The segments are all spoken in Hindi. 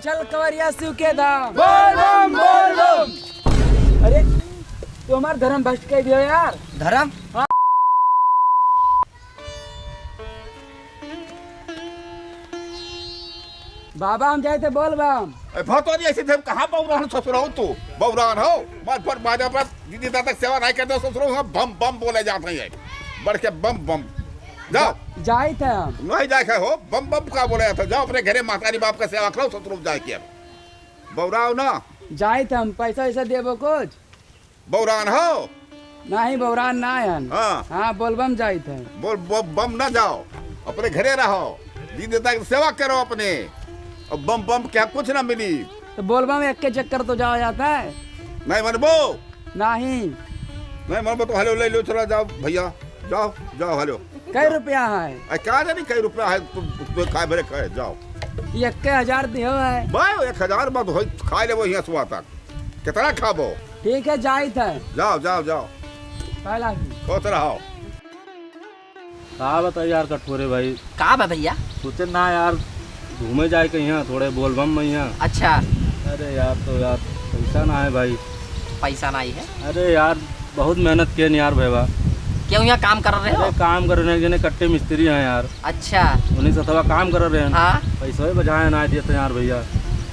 चल कवरिया शिव के धाम। बोल बम बोल बम। अरे तो हमारा धर्म भ्रष्ट कह दियो यार। धर्म? हाँ। बाबा हम जाए थे बोल बम। भतौरी ऐसे थे कहाँ बौरान ससुर हो तू? बौरान हो मत पर बाजा पर दीदी दादा सेवा नहीं करते ससुर हो बम बम बोले जाते हैं बढ़ के बम बम। जाओ जाए थे हम। नहीं जाए हो बम बम का बोले जाता जाओ अपने घरे मातारी बाप का सेवा करो ससुर जाए के बौराव ना जाए थे हम पैसा वैसा देबो कुछ। बौरान हो नहीं बौरान ना है। हाँ हाँ बोल बम जाए थे। बोल बम ना जाओ अपने घरे रहो दीदी दादा की सेवा करो अपने और बम बम क्या कुछ ना मिली। तो बोल बम एक के चक्कर तो जाओ जाता है। नहीं मनबो नहीं मनबो तो हेलो ले लो चला जाओ भैया जाओ जाओ हेलो। कई रुपया है? क्या जानी कई रुपया है तुम खाए भरे खाए जाओ। 1000 दियो है भाई 1000 बात हो खा ले वो यहाँ सुबह तक कितना खाबो। ठीक है जाए थे। जाओ जाओ जाओ पहला खोत रहो। का बताइए यार कठोरे भाई का बा भैया? सोचे ना यार घूमे जाए कहीं यहाँ थोड़े बोलबम में यहाँ। अच्छा अरे यार तो यार पैसा ना है भाई। पैसा नहीं है? अरे यार बहुत मेहनत किए नहीं यार भैया। क्यों यहाँ काम कर रहे हो? अरे काम कर रहे हैं कट्टे मिस्त्री हैं यार। अच्छा उन्हीं से थोड़ा काम कर रहे हैं। हाँ पैसा भी बजाए ना दिए थे यार भैया।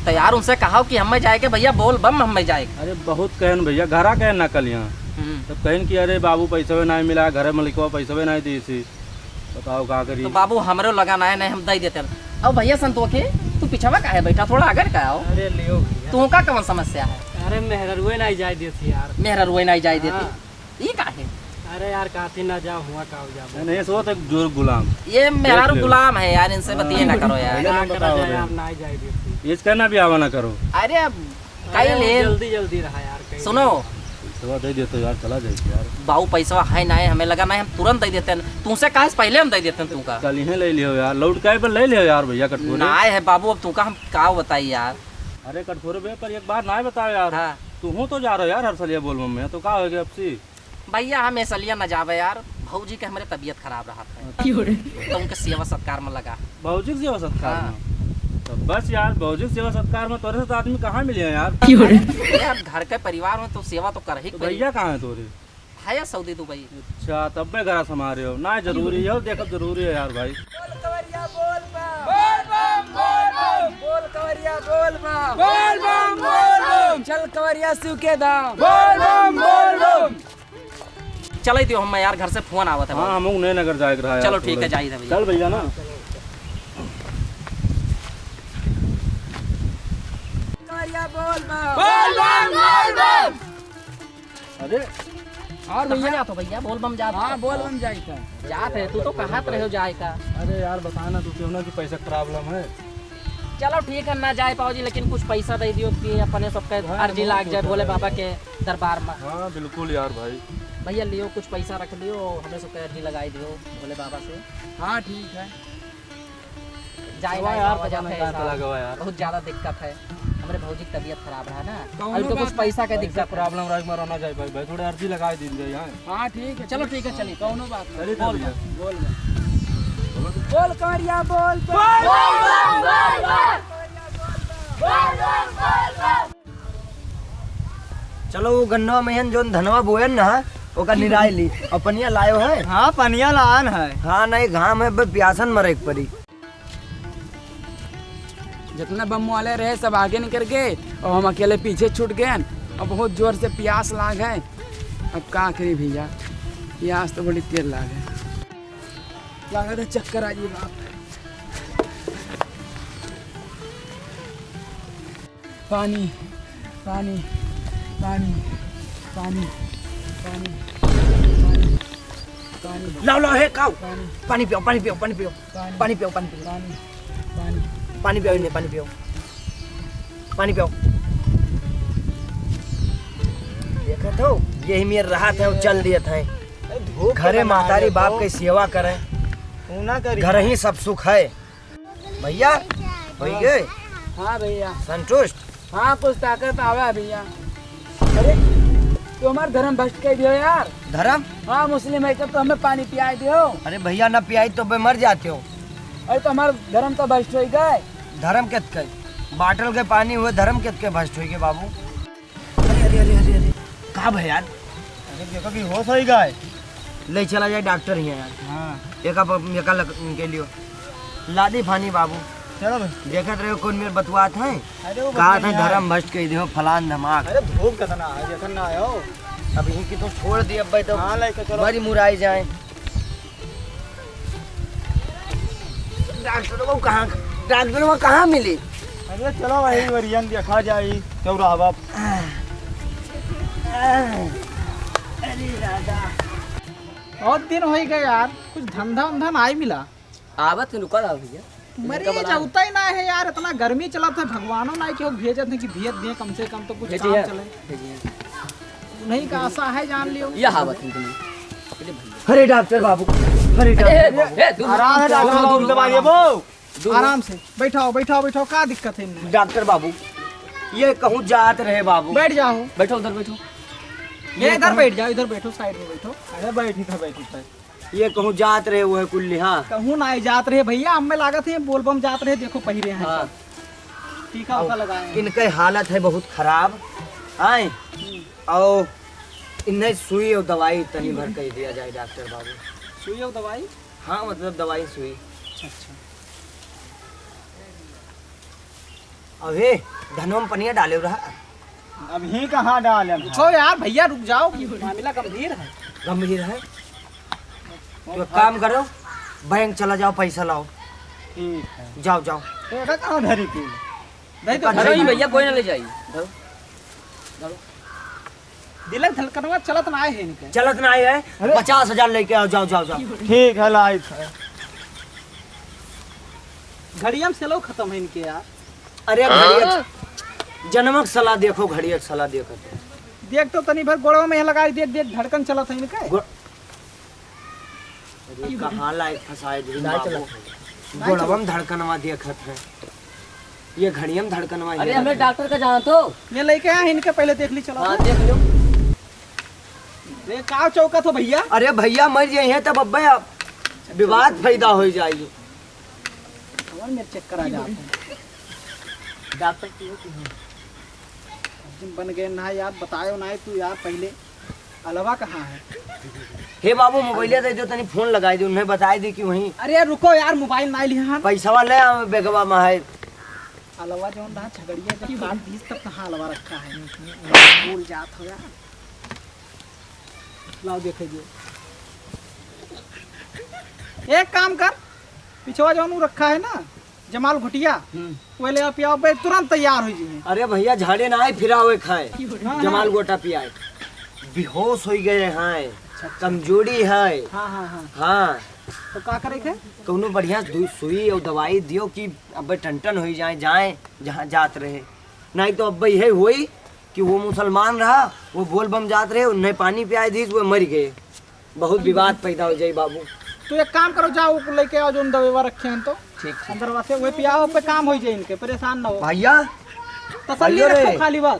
तो यार उनसे कहो कि हमें जाए के भैया बोल बम हमें जाए। अरे बहुत कहन भैया घरा कहन ना कल यहाँ तब कहन कि अरे बाबू पैसा भी नहीं मिला घर में लिखवा पैसा भी नहीं दी थी बताओ क्या करी। तो बाबू हमरे लगाना है नहीं हम दे देते। अब भैया संतोखे तू पिछवा का है बैठा थोड़ा आगे का आओ। अरे लियो तू का कौन समस्या है? अरे मेहरुए नहीं जाए देती यार। मेहरुए नहीं जाए देती ये का है? अरे यार काती ना जाओ हुआ का हो जाओ। नहीं सो तो जोर गुलाम ये मेहरारू गुलाम है यार इनसे बतिए ना करो यार। यार नहीं जाए देती। ये कहना भी आवा ना करो। अरे अब कई ले जल्दी रहा यार। सुनो पैसा दे देते यार चला जाए यार। बाबू पैसा है ना हमें लगा नहीं हम तुरंत दे देते हैं। तुमसे कहा पहले हम दे देते हैं तुमका। कल ही ले लियो यार लौट के पर ले लियो यार भैया कठोरे। ना है बाबू अब तुमका हम का बताइए यार। अरे कठोरे भैया पर एक बार ना बताओ यार। हाँ तू हूँ तो जा रहा यार हर सलिया बोल में तो क्या हो गया अब सी भैया हम ऐसलिया न जावे यार। भौजी के हमारे तबीयत खराब रहा था तो उनके सेवा सत्कार में लगा। भौजी की सेवा सत्कार हाँ। में तो बस यार भौजी की सेवा सत्कार में तोरे से आदमी कहाँ मिले हैं यार। यार घर के परिवार में तो सेवा तो कर ही तो भैया कहाँ है तोरे? है या सऊदी दुबई। अच्छा तब मैं घर संभाल रहे हो ना जरूरी है देखो जरूरी है यार भाई। चल कवरिया शिव के धाम। चले दियो हम यार घर से फोन आवा था। हाँ हम नए नगर जाए रहा। चलो ठीक है जाइए भैया। चल भैया ना अरे और भैया तो भैया बोल बम जा। हाँ बोल बम जाए था। जात है तू तो कहाँ रहे हो जाए का। अरे यार बताना तू क्यों ना कि पैसा प्रॉब्लम है। चलो ठीक है ना जाए पाओ जी लेकिन कुछ पैसा दे दियो कि अपने सबके अर्जी लाग जाए भोले बाबा के दरबार में। हाँ बिल्कुल यार भाई। भैया लियो कुछ पैसा रख लियो हमें सबके अर्जी लगाई दियो भोले बाबा से। हाँ ठीक है जाए यार वजह है यार बहुत ज्यादा दिक्कत है। हमारे भौजी की तबीयत खराब रहा ना कौनो अभी तो कुछ बात पैसा का दिक्कत प्रॉब्लम रह में रहना चाहिए भाई थोड़े अर्जी लगा दीजिए यहाँ। हाँ ठीक है चलो ठीक है चलिए कौनो बात चलिए तो भैया। बोल कवरिया बोल चलो वो गन्ना में जो धनवा बोयन ना ओका निराई ली और पनिया लायो है। हाँ पनिया लान है। हाँ नहीं घाम है प्यासन मरे एक परी। जितना बम वाले रहे सब आगे निकल गए और हम अकेले पीछे छूट गए और बहुत जोर से प्यास लाग है। अब क्या करी भैया प्यास तो बड़ी तेज लाग है। लगा था चक्कर आ जी बाप। पानी पानी पानी पानी पानी पानी पानी लाओ लाओ हे काऊ पानी पानी पियो पानी पियो पानी पियो पानी पियो पानी पियो पानी पानी पानी पियो इन्हें पानी पियो पानी पियो। देखा तो यही मेरे रहा था चल दिए थे घरे मातारी बाप की सेवा करे घर ही सब सुख है। भैया हो गए? हाँ भैया संतुष्ट? हाँ कुछ ताकत आवा भैया। अरे तो हमारा धर्म भ्रष्ट कर दियो यार। धर्म? हाँ मुस्लिम है तो हमें पानी पिया दियो। अरे भैया ना पियाई तो मर जाते हो। अरे तो हमारा धर्म तो भ्रष्ट हो गए। धर्म के बाटल के पानी हुए धर्म के भस्ट हुई के बाबू। अरे अरे अरे अरे अरे कहाँ भाई यार? अरे देखो कि होश होई गए। ले चला जाए डॉक्टर ही है यार। हाँ एका के लिए लादी फानी बाबू। चलो भाई। देखत रहे कौन मेरे बतुआत है अरे वो कहा था बतुआ यार। धर्म भस्ट के देखो फलान धमाक। अरे धूप कितना है देखन ना आयो। अब यहीं की तो छोड़ दिए अब भाई तो हाँ लेके चलो। बड़ी मुराई जाए। डॉक्टर को कहाँ मिली? अरे चलो वही वरियन देखा जाई चौराहा। अरे दादा बहुत दिन हो गए यार, कुछ धंधा उंधा नहीं मिला। आवत रुका रहा भैया। मरे जाता ही ना है यार, इतना गर्मी चला था, भगवानों ना कि भेजत है कि भेज दें कम से कम तो कुछ काम चले। नहीं का आशा है जान लियो। यह आवत है अरे डॉक्टर बाबू, अरे डॉक्टर आराम से डॉक्टर दवाई वो। आराम से बैठाओ बैठाओ बैठाओ, क्या दिक्कत है इनमें? डॉक्टर बाबू ये कहूँ जात रहे बाबू। बैठ जाओ, बैठो उधर बैठो। ये इधर बैठ जाओ, इधर बैठो, साइड में बैठो। अरे बैठी था। ये कहूँ जात रहे वो है कुल्ली। हाँ कहूँ ना जात रहे भैया, हमें लागत है बोलबम जात रहे। देखो पहिरे हैं हाँ। टीका उका लगाए हैं। इनके हालत है बहुत खराब। आए और इन्हें सुई और दवाई तनी भर कर दिया जाए डॉक्टर बाबू। सुई और दवाई? हाँ मतलब दवाई सुई। अच्छा अबे धनों में पनिया डाले रहा। अब ही कहाँ डाले? पूछो यार भैया, रुक जाओ, मामला गंभीर है। गंभीर है तो एक काम करो, बैंक चला जाओ, पैसा लाओ। ठीक है। जाओ जाओ। तो कहाँ धरी की? नहीं तो धरो ही भैया, कोई ना ले जाइए। धरो। दिलक धड़कनवा चलत ना है इनके। चलत ना है। 50,000 लेके आओ। जाओ जाओ जाओ। ठीक है लाइट है। घड़िया में सेलो खत्म है इनके यार। अरे घड़िया जन्मक सलाह देखो, घड़िया सलाह देखो। देख तो तनी भर गोड़वा में लगा, देख देख धड़कन चलत है इनके। अरे कहाँ लाइट फंसाए गोड़वा में धड़कनवा देखत है। ये घड़िया में धड़कनवा। अरे हमें डॉक्टर का जाना तो। ये लेके आए इनके, पहले देख ली। चलो हाँ देख लो। ये का चौका तो भैया। अरे भैया मर जाइए है तब अब्बे अब विवाद पैदा हो जाएगी। और मेरे चेक करा जाते हैं। डॉक्टर जिम बन गए ना यार, बतायो ना तू यार पहले। अलावा कहाँ है? हे बाबू मोबाइल दे दो, तनी फोन लगाई दो, उन्हें बताई दी कि वहीं अरे रुको यार, मोबाइल ना लिया। पैसा ले आओ बेगवा में है। अलावा जो ना झगड़िया जब काट 20 तक कहाँ अलावा रखा है? भूल जात हो यार। लाओ देखिए। एक काम कर, पिछवा जो रखा है ना जमाल घुटिया, वो ले पियाओ, तुरंत तैयार हो जाइए। अरे भैया झाड़े ना आए फिरा हुए खाए, हाँ, जमाल गोटा पियाए। बेहोश हो गए हैं, कमजोरी है। हाँ हाँ हाँ। हाँ तो क्या करे थे? कौनो बढ़िया सुई और दवाई दियो कि अब टन हो जाए जहाँ जात रहे। नहीं तो अब यही हुई कि वो मुसलमान रहा, वो बोल बम जात रहे, उन्हें पानी पियाए दी, वो मर गए। बहुत विवाद पैदा हो जाए बाबू। तो एक काम करो, जाओ लेके आओ जो दवेवा रखे हैं तो ठीक अंदर वासे वही पियाओ, पे काम हो जाए इनके, परेशान ना हो। भैया तसल्ली अरे। रखो खाली बस।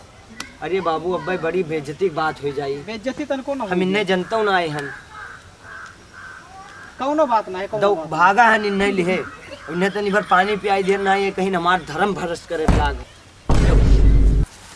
अरे बाबू अब बड़ी बेइज्जती की बात हो जाए। बेइज्जती तनको ना हो। हम इन्हें जनता ना आए हैं, कौनो बात ना है, कौनो दो बात भागा है इन्हें लिहे, उन्हें तो निभर पानी पियाई देर ना ये कहीं हमार धर्म भ्रष्ट करे लाग।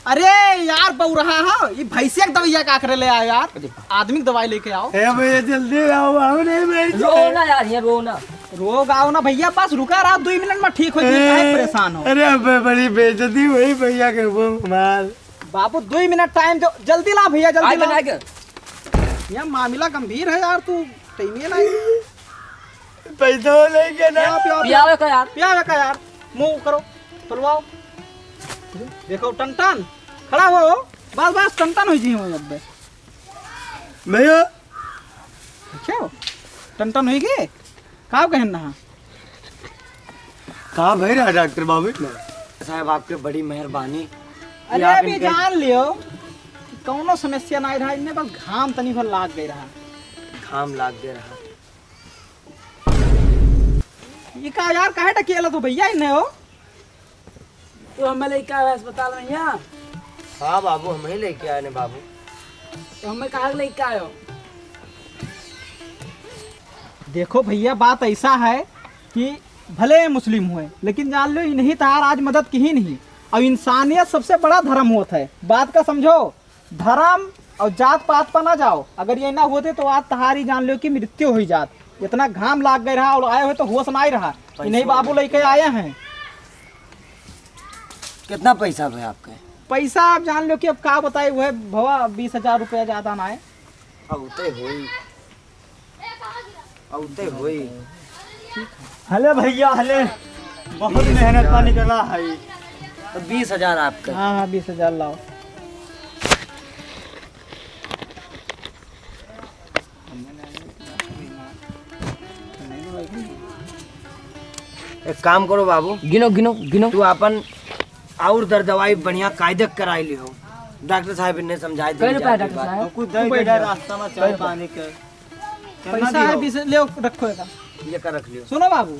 अरे यार बहु रहा है, ये भैंसिया की दवाइया का करे ले आओ यार, आदमी की दवाई लेके आओ। भैया जल्दी आओ, नहीं मेरी रो ना यार, ये रो ना। रोग आओ ना भैया, बस रुका रहा 2 मिनट में ठीक हो जाए, काहे परेशान हो? अरे अब बड़ी बेइज्जती हुई भैया के वो माल। बाबू 2 मिनट टाइम दो, जल्दी ला भैया, जल्दी ला। आगे यह मामला गंभीर है यार, तू टाइम लाई। पैसा लेके ना पियावे का यार। पिया का यार, मुंह करो, खुलवाओ। देखो टन खड़ा हो, बस बस टन हो जी। अब भैया क्या टन हो गए? कहाँ कहन ना कहाँ भाई रहा डॉक्टर बाबू? साहब आपके बड़ी मेहरबानी। अरे आप अभी इनके- जान लियो कि कौनो समस्या ना रहा, इनमें बस घाम तनी भर लाग गई रहा। घाम लाग दे रहा। ये का यार काहे टकेला तो भैया इन्हें हो? तो हमें लेके आए अस्पताल में यहाँ, हाँ बाबू हम ही लेके आए ने बाबू। तो हमें कहा लेके आए हो? देखो भैया बात ऐसा है कि भले मुस्लिम हुए, लेकिन जान लो इन्हीं तहार आज मदद की ही नहीं। और इंसानियत सबसे बड़ा धर्म होता है, बात का समझो। धर्म और जात पात पर ना जाओ, अगर ये ना होते तो आज तहारी जान लो कि मृत्यु हुई जात। इतना घाम लाग गए रहा और आए हुए तो होश ना ही रहा। इन्हीं बाबू लेके आए हैं। कितना पैसा भाई आपका? पैसा आप जान लो कि अब क्या बताए, वो है भवा 20,000 रुपया ज्यादा ना है। औते होई हले भैया हले, बहुत मेहनत पानी करना है। तो 20,000 आपका। हाँ हाँ 20,000 लाओ। एक काम करो बाबू, गिनो गिनो गिनो। तू अपन और दर दवाई बढ़िया कायदे कराई ली हो। डॉक्टर साहब ने समझाई कई रुपया डॉक्टर साहब? कुछ दे दे रास्ता में चाय पानी के। पैसा है 20 ले रखो एका। ये कर रख लियो। सुनो बाबू,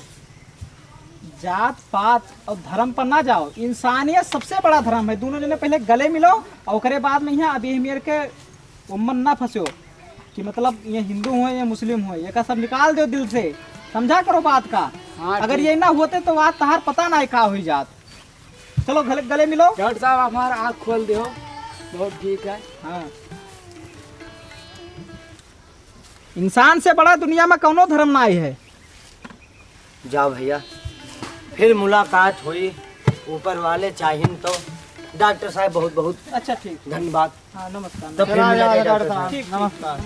जात पात और धर्म पर ना जाओ। इंसानियत सबसे बड़ा धर्म है। दोनों जने पहले गले मिलो और ओकरे बाद में यहाँ अभी मेरे के उम्मन ना फंसो कि मतलब ये हिंदू हो या मुस्लिम हो, ये का सब निकाल दो दिल से। समझा करो बात का। हाँ, अगर ये ना होते तो बात तहार पता ना है का हुई जात। चलो गले मिलो। डॉक्टर साहब हमारा आँख खोल दो, बहुत ठीक है। हाँ, इंसान से बड़ा दुनिया में कौनो धर्म ना है। जाओ भैया, फिर मुलाकात हुई, ऊपर वाले चाहिए तो। डॉक्टर साहब बहुत बहुत अच्छा ठीक। धन्यवाद। हाँ नमस्कार। तो फिर मिलेंगे डॉक्टर साहब। ठीक, नमस्कार।